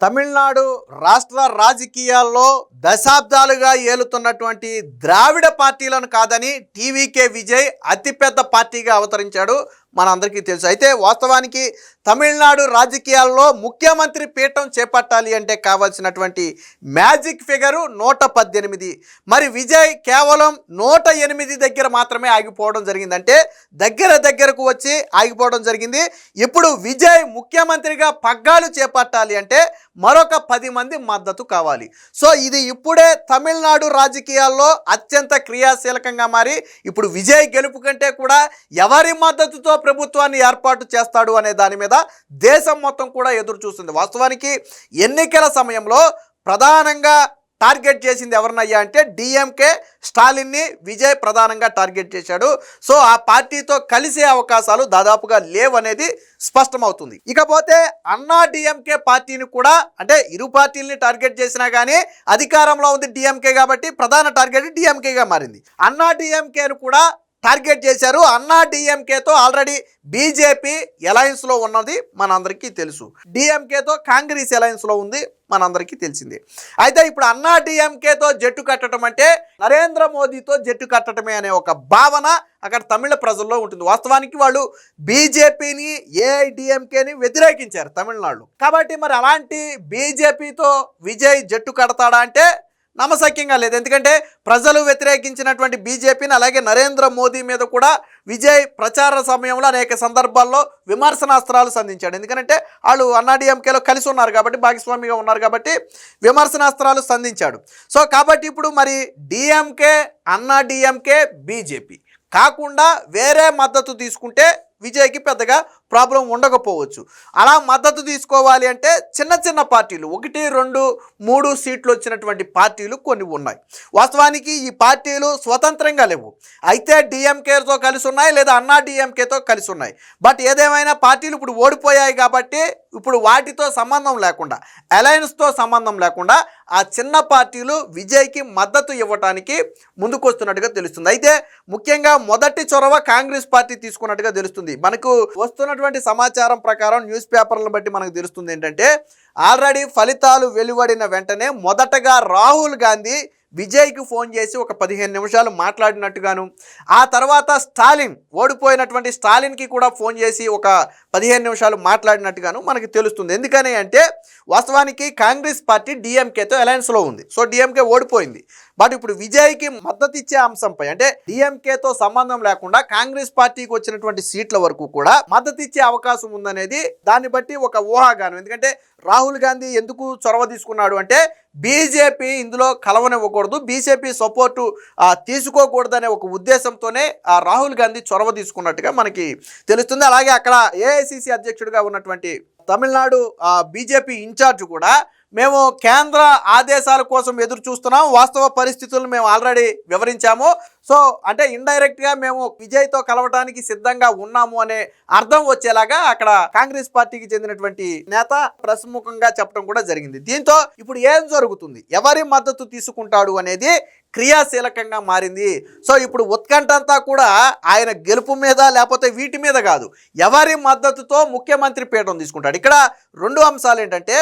తమిళనాడు రాష్ట్ర రాజకీయాల్లో దశాబ్దాలుగా ఏలుతున్నటువంటి ద్రావిడ పార్టీలను కాదని టీవీకే విజయ్ అతిపెద్ద పార్టీగా అవతరించాడు. మనందరికీ తెలుసు. అయితే వాస్తవానికి తమిళనాడు రాజకీయాల్లో ముఖ్యమంత్రి పీఠం చేపట్టాలి అంటే కావాల్సినటువంటి మ్యాజిక్ ఫిగరు 118. మరి విజయ్ కేవలం 108 దగ్గర మాత్రమే ఆగిపోవడం జరిగింది. అంటే దగ్గరకు వచ్చి ఆగిపోవడం జరిగింది. ఇప్పుడు విజయ్ ముఖ్యమంత్రిగా పగ్గాలు చేపట్టాలి అంటే మరొక 10 మంది మద్దతు కావాలి. సో ఇది ఇప్పుడే తమిళనాడు రాజకీయాల్లో అత్యంత క్రియాశీలకంగా మారి ఇప్పుడు విజయ్ గెలుపు కంటే కూడా ఎవరి మద్దతుతో ప్రభుత్వాన్ని ఏర్పాటు చేస్తాడు అనే దాని మీద దేశం మొత్తం కూడా ఎదురు చూస్తుంది. వాస్తవానికి ఎన్నికల సమయంలో ప్రధానంగా టార్గెట్ చేసింది ఎవరినయ్యా అంటే డిఎంకే స్టాలిన్ని విజయ్ ప్రధానంగా టార్గెట్ చేశాడు. సో ఆ పార్టీతో కలిసే అవకాశాలు దాదాపుగా లేవనేది స్పష్టమవుతుంది. ఇకపోతే అన్నా డిఎంకే పార్టీని కూడా, అంటే ఇరు పార్టీలని టార్గెట్ చేసినా కానీ అధికారంలో ఉంది డిఎంకే కాబట్టి ప్రధాన టార్గెట్ డిఎంకేగా మారింది. అన్నా డిఎంకేను కూడా టార్గెట్ చేశారు. అన్నా డిఎంకేతో ఆల్రెడీ బీజేపీ అలయన్స్లో ఉన్నది మనందరికీ తెలుసు. డిఎంకేతో కాంగ్రెస్ అలయన్స్లో ఉంది మనందరికీ తెలిసిందే. అయితే ఇప్పుడు అన్నా డిఎంకేతో జట్టు కట్టడం అంటే నరేంద్ర మోదీతో జట్టు కట్టడమే అనే ఒక భావన అక్కడ తమిళ ప్రజల్లో ఉంటుంది. వాస్తవానికి వాళ్ళు బీజేపీని ఏఐడిఎంకేని వ్యతిరేకించారు తమిళనాడులో. కాబట్టి మరి అలాంటి బీజేపీతో విజయ్ జట్టు కడతాడా అంటే నమ్మశక్యంగా లేదు. ఎందుకంటే ప్రజలు వ్యతిరేకించినటువంటి బీజేపీని, అలాగే నరేంద్ర మోదీ మీద కూడా విజయ్ ప్రచార సమయంలో అనేక సందర్భాల్లో విమర్శనాస్త్రాలు సంధించాడు. ఎందుకంటే వాళ్ళు అన్నాడీఎంకేలో కలిసి ఉన్నారు కాబట్టి, భాగస్వామిగా ఉన్నారు కాబట్టి విమర్శనాస్త్రాలు సంధించాడు. సో కాబట్టి ఇప్పుడు మరి డిఎంకే, అన్నాడీఎంకే, బీజేపీ కాకుండా వేరే మద్దతు తీసుకుంటే విజయ్కి పెద్దగా ప్రాబ్లం ఉండకపోవచ్చు. అలా మద్దతు తీసుకోవాలి అంటే చిన్న పార్టీలు 1, 2, 3 సీట్లు వచ్చినటువంటి పార్టీలు కొన్ని ఉన్నాయి. వాస్తవానికి ఈ పార్టీలు స్వతంత్రంగా లేవు. అయితే డిఎంకేతో కలిసి ఉన్నాయి, లేదా అన్నా డిఎంకేతో కలిసి ఉన్నాయి. బట్ ఏదేమైనా పార్టీలు ఇప్పుడు ఓడిపోయాయి కాబట్టి ఇప్పుడు వాటితో సంబంధం లేకుండా, అలయన్స్తో సంబంధం లేకుండా ఆ చిన్న పార్టీలు విజయ్కి మద్దతు ఇవ్వటానికి ముందుకొస్తున్నట్టుగా తెలుస్తుంది. అయితే ముఖ్యంగా మొదటి చొరవ కాంగ్రెస్ పార్టీ తీసుకున్నట్టుగా తెలుస్తుంది. మనకు వస్తున్నటువంటి సమాచారం ప్రకారం న్యూస్ పేపర్లను బట్టి మనకు తెలుస్తుంది ఏంటంటే ఆల్రెడీ ఫలితాలు వెలువడిన వెంటనే మొదటగా రాహుల్ గాంధీ విజయ్కి ఫోన్ చేసి ఒక 15 నిమిషాలు మాట్లాడినట్టుగాను, ఆ తర్వాత స్టాలిన్, ఓడిపోయినటువంటి స్టాలిన్కి కూడా ఫోన్ చేసి ఒక 15 నిమిషాలు మాట్లాడినట్టుగాను మనకి తెలుస్తుంది. ఎందుకని అంటే వాస్తవానికి కాంగ్రెస్ పార్టీ డిఎంకేతో అలయన్స్లో ఉంది. సో డిఎంకే ఓడిపోయింది. బట్ ఇప్పుడు విజయ్కి మద్దతు ఇచ్చే అంశంపై, అంటే డిఎంకేతో సంబంధం లేకుండా కాంగ్రెస్ పార్టీకి వచ్చినటువంటి సీట్ల వరకు కూడా మద్దతు ఇచ్చే అవకాశం ఉందనేది దాన్ని బట్టి ఒక ఊహాగానం. ఎందుకంటే రాహుల్ గాంధీ ఎందుకు చొరవ తీసుకున్నాడు అంటే బీజేపీ ఇందులో కలవనివ్వకూడదు, బీజేపీ సపోర్టు తీసుకోకూడదనే ఒక ఉద్దేశంతోనే రాహుల్ గాంధీ చొరవ తీసుకున్నట్టుగా మనకి తెలుస్తుంది. అలాగే అక్కడ ఏఐసిసి అధ్యక్షుడిగా ఉన్నటువంటి తమిళనాడు బీజేపీ ఇన్ఛార్జ్ కూడా మేము కేంద్ర ఆదేశాల కోసం ఎదురు చూస్తున్నాం, వాస్తవ పరిస్థితులను మేము ఆల్రెడీ వివరించాము, సో అంటే ఇండైరెక్ట్గా మేము విజయ్తో కలవడానికి సిద్ధంగా ఉన్నాము అనే అర్థం వచ్చేలాగా అక్కడ కాంగ్రెస్ పార్టీకి చెందినటువంటి నేత ప్రముఖంగా చెప్పడం కూడా జరిగింది. దీంతో ఇప్పుడు ఏం జరుగుతుంది, ఎవరి మద్దతు తీసుకుంటాడు అనేది క్రియాశీలకంగా మారింది. సో ఇప్పుడు ఉత్కంఠ అంతా కూడా ఆయన గెలుపు మీద లేకపోతే వీటి మీద కాదు, ఎవరి మద్దతుతో ముఖ్యమంత్రి పీఠం తీసుకుంటాడు. ఇక్కడ 2 అంశాలు ఏంటంటే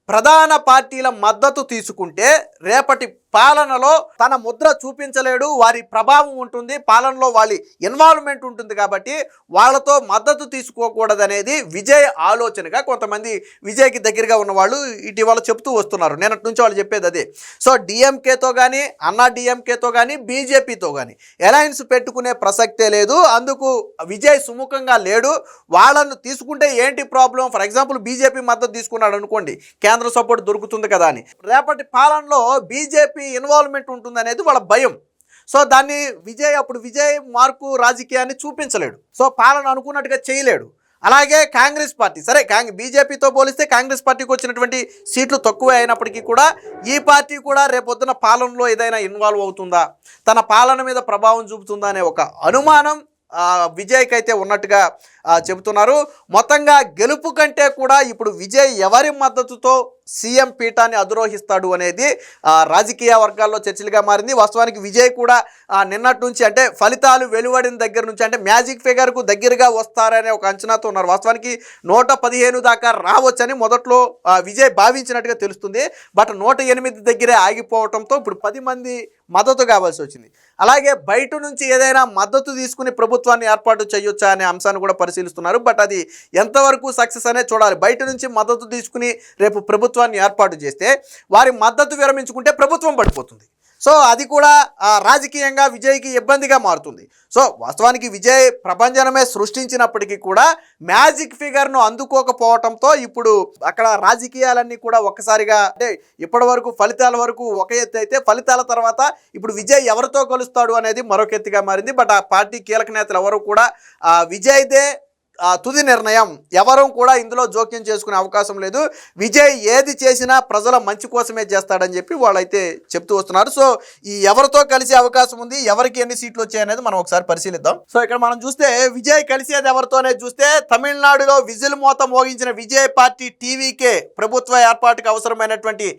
ప్రధాన పార్టీల మద్దతు తీసుకుంటే రేపటి పాలనలో తన ముద్ర చూపించలేడు, వారి ప్రభావం ఉంటుంది, పాలనలో వాళ్ళ ఇన్వాల్వ్మెంట్ ఉంటుంది. కాబట్టి వాళ్ళతో మద్దతు తీసుకోకూడదనేది విజయ్ ఆలోచనగా కొంతమంది విజయ్కి దగ్గరగా ఉన్న వాళ్ళు ఇటీవల చెప్తూ వస్తున్నారు. నిన్నటి నుంచి వాళ్ళు చెప్పేది అదే. సో డిఎంకేతో కానీ, అన్నా డిఎంకేతో కానీ, బీజేపీతో కానీ అలయన్స్ పెట్టుకునే ప్రసక్తే లేదు. అందుకు విజయ్ సుముఖంగా లేడు. వాళ్ళను తీసుకుంటే ఏంటి ప్రాబ్లం? ఫర్ ఎగ్జాంపుల్ బీజేపీ మద్దతు తీసుకున్నాడు అనుకోండి, కేంద్ర సపోర్ట్ దొరుకుతుంది కదా అని, రేపటి పాలనలో బీజేపీ ఇన్వాల్వ్మెంట్ ఉంటుంది అనేది వాళ్ళ భయం. సో దాన్ని విజయ్ మార్కు రాజకీయాన్ని చూపించలేడు. సో పాలన అనుకున్నట్టుగా చేయలేడు. అలాగే కాంగ్రెస్ పార్టీ, సరే బీజేపీతో పోలిస్తే కాంగ్రెస్ పార్టీకి వచ్చినటువంటి సీట్లు తక్కువే అయినప్పటికీ కూడా ఈ పార్టీ కూడా రేపొద్దున పాలనలో ఏదైనా ఇన్వాల్వ్ అవుతుందా, తన పాలన మీద ప్రభావం చూపుతుందా అనే ఒక అనుమానం విజయ్కి అయితే ఉన్నట్టుగా చెబుతున్నారు. మొత్తంగా గెలుపు కంటే కూడా ఇప్పుడు విజయ్ ఎవరి మద్దతుతో సీఎం పీఠాన్ని అధిరోహిస్తాడు అనేది రాజకీయ వర్గాల్లో చర్చలుగా మారింది. వాస్తవానికి విజయ్ కూడా నిన్నటి నుంచి అంటే ఫలితాలు వెలువడిన దగ్గర నుంచి అంటే మ్యాజిక్ ఫిగర్కు దగ్గరగా వస్తారనే ఒక అంచనాతో ఉన్నారు. వాస్తవానికి 115 దాకా రావచ్చని మొదట్లో విజయ్ భావించినట్టుగా తెలుస్తుంది. బట్ 108 దగ్గరే ఆగిపోవడంతో ఇప్పుడు 10 మంది మద్దతు కావాల్సి వచ్చింది. అలాగే బయట నుంచి ఏదైనా మద్దతు తీసుకుని ప్రభుత్వాన్ని ఏర్పాటు చేయొచ్చా అనే అంశాన్ని కూడా పరిశీలిస్తున్నారు. బట్ అది ఎంతవరకు సక్సెస్ అనే చూడాలి. బయట నుంచి మద్దతు తీసుకుని రేపు ప్రభుత్వాన్ని ఏర్పాటు చేస్తే వారి మద్దతు విరమించుకుంటే ప్రభుత్వం పడిపోతుంది. సో అది కూడా రాజకీయంగా విజయ్కి ఇబ్బందిగా మారుతుంది. సో వాస్తవానికి విజయ్ ప్రపంచమే సృష్టించినప్పటికీ కూడా మ్యాజిక్ ఫిగర్ను అందుకోకపోవడంతో ఇప్పుడు అక్కడ రాజకీయాలన్నీ కూడా ఒక్కసారిగా అంటే ఇప్పటి వరకు ఫలితాల వరకు ఒక ఎత్తు అయితే ఫలితాల తర్వాత ఇప్పుడు విజయ్ ఎవరితో కలుస్తాడు అనేది మరొక ఎత్తుగా మారింది. బట్ ఆ పార్టీ కీలక నేతలు ఎవరు కూడా విజయ్దే తుది నిర్ణయం, ఎవరూ కూడా ఇందులో జోక్యం చేసుకునే అవకాశం లేదు. విజయ్ ఏది చేసినా ప్రజల మంచి కోసమే చేస్తాడని చెప్పి వాళ్ళైతే చెప్తూ వస్తున్నారు. సో ఈ ఎవరితో కలిసే అవకాశం ఉంది, ఎవరికి ఎన్ని సీట్లు వచ్చాయనేది మనం ఒకసారి పరిశీలిద్దాం. సో ఇక్కడ మనం చూస్తే విజయ్ కలిసేది ఎవరితో అనేది చూస్తే తమిళనాడులో విజిల్ మోత మోగించిన విజయ్ పార్టీ టీవీకే ప్రభుత్వ ఏర్పాటుకు అవసరమైనటువంటి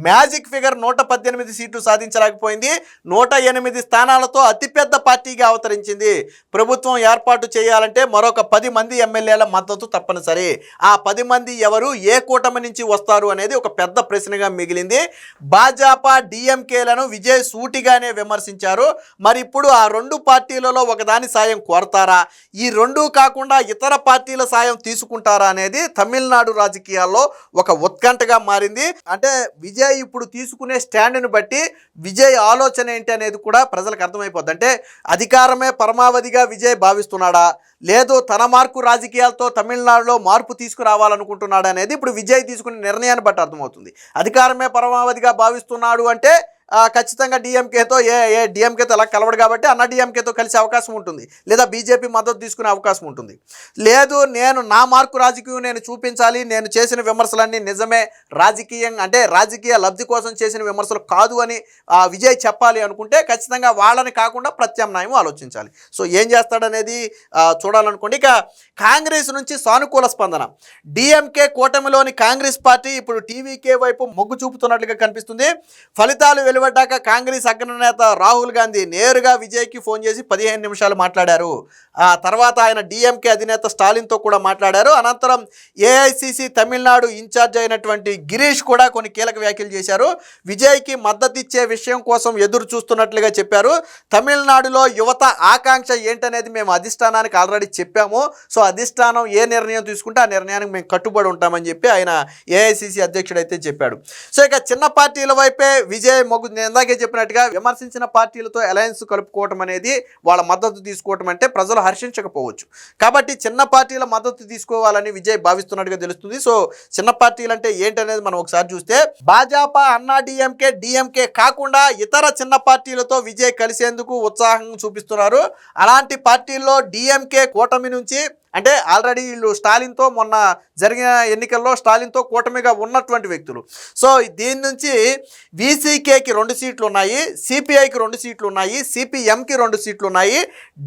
మ్యాజిక్ ఫిగర్ 118 సీట్లు సాధించలేకపోయింది. 108 స్థానాలతో అతిపెద్ద పార్టీగా అవతరించింది. ప్రభుత్వం ఏర్పాటు చేయాలంటే మరొక 10 మంది ఎమ్మెల్యేల మద్దతు తప్పనిసరి. ఆ 10 మంది ఎవరు, ఏ కూటమి నుంచి వస్తారు అనేది ఒక పెద్ద ప్రశ్నగా మిగిలింది. భాజపా డిఎంకేలను విజయ్ సూటిగానే విమర్శించారు. మరి ఇప్పుడు ఆ 2 పార్టీలలో ఒకదాని సాయం కోరతారా, ఈ 2 కాకుండా ఇతర పార్టీల సాయం తీసుకుంటారా అనేది తమిళనాడు రాజకీయాల్లో ఒక ఉత్కంఠగా మారింది. అంటే విజయ్ ఇప్పుడు తీసుకునే స్టాండ్ను బట్టి విజయ్ ఆలోచన ఏంటి అనేది కూడా ప్రజలకు అర్థమైపోద్ది. అంటే అధికారమే పరమావధిగా విజయ్ భావిస్తున్నాడా, లేదు తన మార్కు రాజకీయాలతో తమిళనాడులో మార్పు తీసుకురావాలనుకుంటున్నాడు అనేది ఇప్పుడు విజయ్ తీసుకునే నిర్ణయాన్ని బట్టి అర్థమవుతుంది. అధికారమే పరమావధిగా భావిస్తున్నాడు అంటే ఖచ్చితంగా డిఎంకేతో డిఎంకేతో అలా కలవడు కాబట్టి అన్న డిఎంకేతో కలిసే అవకాశం ఉంటుంది, లేదా బీజేపీ మద్దతు తీసుకునే అవకాశం ఉంటుంది. లేదు నేను నా మార్కు రాజకీయం నేను చూపించాలి, నేను చేసిన విమర్శలన్నీ నిజమే, రాజకీయంగా అంటే రాజకీయ లబ్ధి కోసం చేసిన విమర్శలు కాదు అని విజయ్ చెప్పాలి అనుకుంటే ఖచ్చితంగా వాళ్ళని కాకుండా ప్రత్యామ్నాయం ఆలోచించాలి. సో ఏం చేస్తాడనేది చూడాలనుకోండి. ఇక కాంగ్రెస్ నుంచి సానుకూల స్పందన. డిఎంకే కూటమిలోని కాంగ్రెస్ పార్టీ ఇప్పుడు టీవీకే వైపు మొగ్గు చూపుతున్నట్లుగా కనిపిస్తుంది. ఫలితాలు వెలువడ్డాక కాంగ్రెస్ అగ్రనేత రాహుల్ గాంధీ నేరుగా విజయ్కి ఫోన్ చేసి 15 నిమిషాలు మాట్లాడారు. ఆ తర్వాత ఆయన డిఎంకే అధినేత స్టాలిన్తో కూడా మాట్లాడారు. అనంతరం ఏఐసిసి తమిళనాడు ఇన్ఛార్జ్ అయినటువంటి గిరీష్ కూడా కొన్ని కీలక వ్యాఖ్యలు చేశారు. విజయ్కి మద్దతు ఇచ్చే విషయం కోసం ఎదురు చూస్తున్నట్లుగా చెప్పారు. తమిళనాడులో యువత ఆకాంక్ష ఏంటనేది మేము అధిష్టానానికి ఆల్రెడీ చెప్పాము. సో అధిష్టానం ఏ నిర్ణయం తీసుకుంటే ఆ నిర్ణయానికి మేము కట్టుబడి ఉంటామని చెప్పి ఆయన ఏఐసిసి అధ్యక్షుడు అయితే చెప్పాడు. సో ఇక చిన్న పార్టీల వైపే విజయ్ మొగ్గు. నేను ఇందాకే చెప్పినట్టుగా విమర్శించిన పార్టీలతో అలయన్స్ కలుపుకోవటం అనేది, వాళ్ళ మద్దతు తీసుకోవటం అంటే ప్రజలు హర్షించకపోవచ్చు. కాబట్టి చిన్న పార్టీల మద్దతు తీసుకోవాలని విజయ్ భావిస్తున్నట్టుగా తెలుస్తుంది. సో చిన్న పార్టీలు అంటే ఏంటనేది మనం ఒకసారి చూస్తే భాజపా, అన్నా డిఎంకే కాకుండా ఇతర చిన్న పార్టీలతో విజయ్ కలిసేందుకు ఉత్సాహం చూపిస్తున్నారు. అలాంటి పార్టీల్లో డిఎంకే కూటమి నుంచి అంటే ఆల్రెడీ వీళ్ళు స్టాలిన్తో మొన్న జరిగిన ఎన్నికల్లో స్టాలిన్తో కూటమిగా ఉన్నటువంటి వ్యక్తులు. సో దీని నుంచి వీసీకేకి 2 సీట్లు ఉన్నాయి, సిపిఐకి 2 సీట్లు ఉన్నాయి, సిపిఎంకి 2 సీట్లు ఉన్నాయి,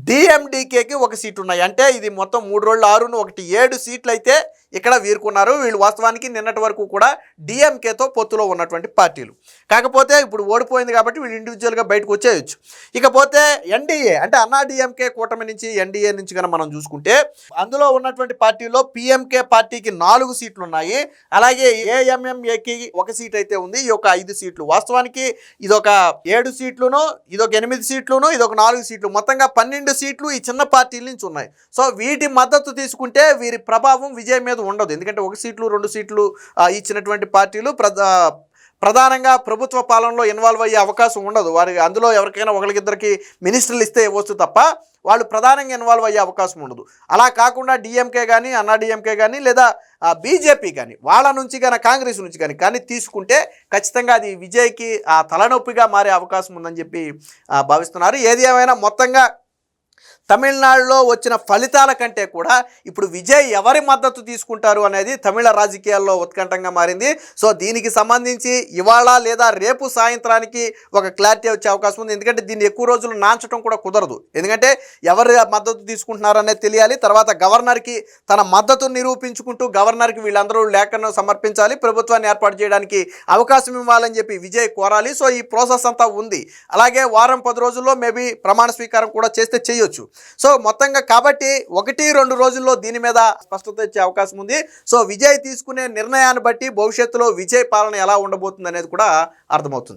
డిఎండికేకి 1 సీటు ఉన్నాయి. అంటే ఇది మొత్తం 3 రోళ్ళు 6 1 7 సీట్లు అయితే ఇక్కడ వీరుకున్నారు. వీళ్ళు వాస్తవానికి నిన్నటి వరకు కూడా డిఎంకేతో పొత్తులో ఉన్నటువంటి పార్టీలు. కాకపోతే ఇప్పుడు ఓడిపోయింది కాబట్టి వీళ్ళు ఇండివిజువల్గా బయటకు వచ్చేయచ్చు. ఇకపోతే ఎన్డీఏ అంటే అన్నా డిఎంకే కూటమి నుంచి ఎన్డీఏ నుంచి కనుక మనం చూసుకుంటే అందులో ఉన్నటువంటి పార్టీలో పిఎంకే పార్టీకి 4 సీట్లు ఉన్నాయి. అలాగే ఏఎంఎంఏకి 1 సీట్ అయితే ఉంది. ఈ యొక్క 5 సీట్లు వాస్తవానికి ఇదొక 7 సీట్లును, ఇదొక 8 సీట్లును, ఇదొక 4 సీట్లు, మొత్తంగా 12 సీట్లు ఈ చిన్న పార్టీల నుంచి ఉన్నాయి. సో వీటి మద్దతు తీసుకుంటే వీరి ప్రభావం విజయ్ మీద ఉండదు. ఎందుకంటే 1 సీట్లు 2 సీట్లు ఇచ్చినటువంటి పార్టీలు ప్రధానంగా ప్రభుత్వ పాలనలో ఇన్వాల్వ్ అయ్యే అవకాశం ఉండదు. వారి అందులో ఎవరికైనా ఒకరికిద్దరికి మినిస్టర్లు ఇస్తే ఇవ్వచ్చు తప్ప వాళ్ళు ప్రధానంగా ఇన్వాల్వ్ అయ్యే అవకాశం ఉండదు. అలా కాకుండా డిఎంకే కానీ, అన్నా డిఎంకే కానీ, లేదా బీజేపీ కానీ, వాళ్ళ నుంచి కానీ, కాంగ్రెస్ నుంచి కానీ తీసుకుంటే ఖచ్చితంగా అది విజయ్కి తలనొప్పిగా మారే అవకాశం ఉందని చెప్పి భావిస్తున్నారు. ఏది ఏమైనా మొత్తంగా తమిళనాడులో వచ్చిన ఫలితాల కంటే కూడా ఇప్పుడు విజయ్ ఎవరి మద్దతు తీసుకుంటారు అనేది తమిళ రాజకీయాల్లో ఉత్కంఠంగా మారింది. సో దీనికి సంబంధించి ఇవాళ లేదా రేపు సాయంత్రానికి ఒక క్లారిటీ వచ్చే అవకాశం ఉంది. ఎందుకంటే దీన్ని ఎక్కువ రోజులు నాంచడం కూడా కుదరదు. ఎందుకంటే ఎవరి మద్దతు తీసుకుంటున్నారు అనేది తెలియాలి. తర్వాత గవర్నర్కి తన మద్దతు నిరూపించుకుంటూ గవర్నర్కి వీళ్ళందరూ లేఖను సమర్పించాలి, ప్రభుత్వాన్ని ఏర్పాటు చేయడానికి అవకాశం ఇవ్వాలని చెప్పి విజయ్ కోరాలి. సో ఈ ప్రాసెస్ అంతా ఉంది. అలాగే వారం 10 రోజుల్లో మేబీ ప్రమాణ స్వీకారం కూడా చేస్తే చేయొచ్చు. సో మొత్తంగా కాబట్టి 1-2 రోజుల్లో దీని మీద స్పష్టత వచ్చే అవకాశం ఉంది. సో విజయ్ తీసుకునే నిర్ణయాన్ని బట్టి భవిష్యత్తులో విజయ్ పాలన ఎలా ఉండబోతుంది అనేది కూడా అర్థమవుతుంది.